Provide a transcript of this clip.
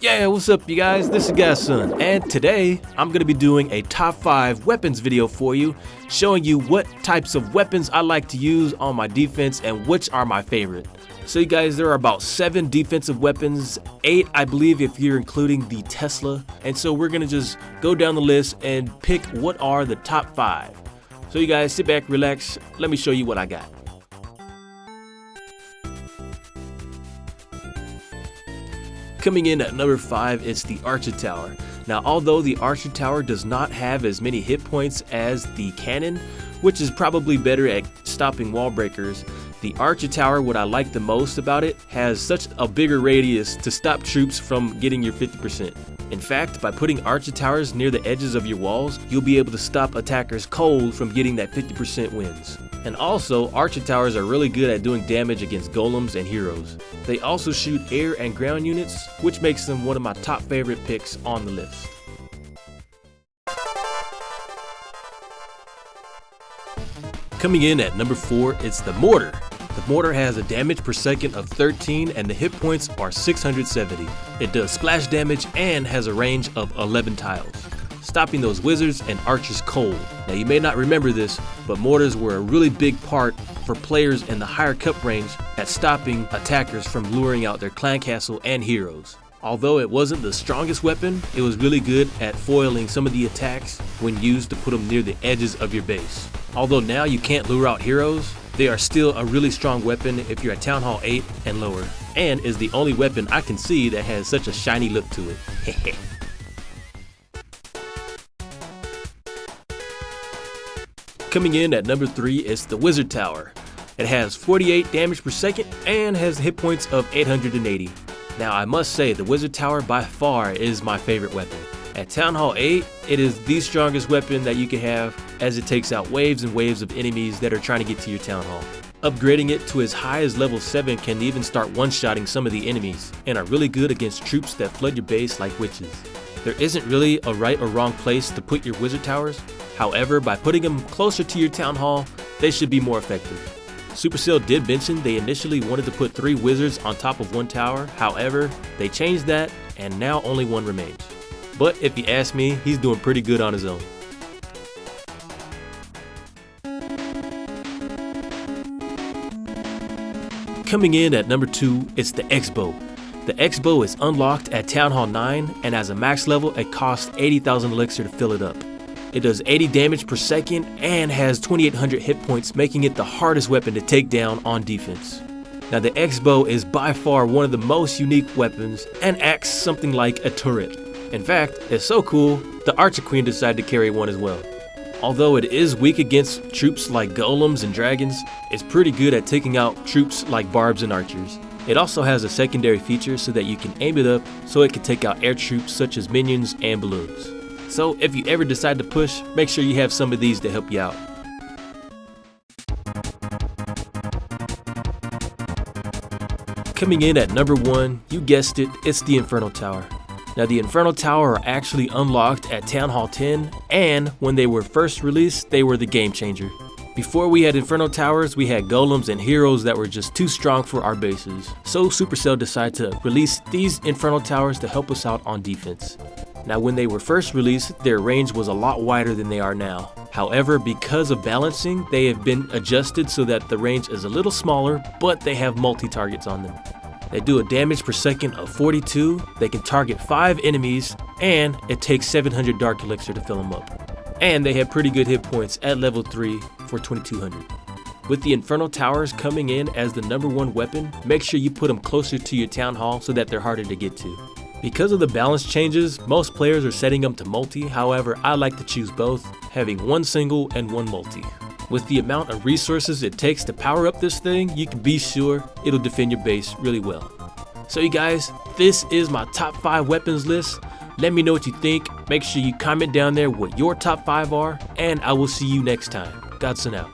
Yeah, what's up you guys? This is Godson, and today I'm going to be doing a top 5 weapons video for you, showing you what types of weapons I like to use on my defense and which are my favorite. So you guys, there are about 7 defensive weapons, 8 I believe if you're including the Tesla, and so we're going to just go down the list and pick what are the top 5. So you guys sit back, relax, let me show you what I got. Coming in at number 5, it's the Archer Tower. Now, although the Archer Tower does not have as many hit points as the cannon, which is probably better at stopping wall breakers, the Archer Tower, what I like the most about it, has such a bigger radius to stop troops from getting your 50%. In fact, by putting Archer Towers near the edges of your walls, you'll be able to stop attackers cold from getting that 50% wins. And also, Archer Towers are really good at doing damage against golems and heroes. They also shoot air and ground units, which makes them one of my top favorite picks on the list. Coming in at number 4, it's the Mortar. The Mortar has a damage per second of 13 and the hit points are 670. It does splash damage and has a range of 11 tiles, stopping those wizards and archers cold. Now you may not remember this, but mortars were a really big part for players in the higher cup range at stopping attackers from luring out their clan castle and heroes. Although it wasn't the strongest weapon, it was really good at foiling some of the attacks when used to put them near the edges of your base. Although now you can't lure out heroes, they are still a really strong weapon if you're at Town Hall 8 and lower, and is the only weapon I can see that has such a shiny look to it. Coming in at number 3 is the Wizard Tower. It has 48 damage per second and has hit points of 880. Now I must say the Wizard Tower by far is my favorite weapon. At Town Hall 8, it is the strongest weapon that you can have, as it takes out waves and waves of enemies that are trying to get to your Town Hall. Upgrading it to as high as level 7 can even start one-shotting some of the enemies, and are really good against troops that flood your base like witches. There isn't really a right or wrong place to put your Wizard Towers. However, by putting them closer to your Town Hall, they should be more effective. Supercell did mention they initially wanted to put 3 wizards on top of 1 tower, however, they changed that and now only 1 remains. But if you ask me, he's doing pretty good on his own. Coming in at number 2, it's the X-Bow. The X-Bow is unlocked at Town Hall 9, and as a max level, it costs 80,000 elixir to fill it up. It does 80 damage per second and has 2,800 hit points, making it the hardest weapon to take down on defense. Now the X-Bow is by far one of the most unique weapons and acts something like a turret. In fact, it's so cool, the Archer Queen decided to carry one as well. Although it is weak against troops like golems and dragons, it's pretty good at taking out troops like barbs and archers. It also has a secondary feature so that you can aim it up so it can take out air troops such as minions and balloons. So if you ever decide to push, make sure you have some of these to help you out. Coming in at number 1, you guessed it, it's the Inferno Tower. Now the Inferno Tower are actually unlocked at Town Hall 10, and when they were first released, they were the game changer. Before we had Inferno Towers, we had golems and heroes that were just too strong for our bases. So Supercell decided to release these Inferno Towers to help us out on defense. Now when they were first released, their range was a lot wider than they are now. However, because of balancing, they have been adjusted so that the range is a little smaller, but they have multi-targets on them. They do a damage per second of 42, they can target 5 enemies, and it takes 700 dark elixir to fill them up. And they have pretty good hit points at level 3 for 2200. With the Inferno Towers coming in as the number 1 weapon, make sure you put them closer to your Town Hall so that they're harder to get to. Because of the balance changes, most players are setting them to multi, however I like to choose both, having 1 single and 1 multi. With the amount of resources it takes to power up this thing, you can be sure it'll defend your base really well. So you guys, this is my top 5 weapons list. Let me know what you think. Make sure you comment down there what your top 5 are, and I will see you next time. Godson out.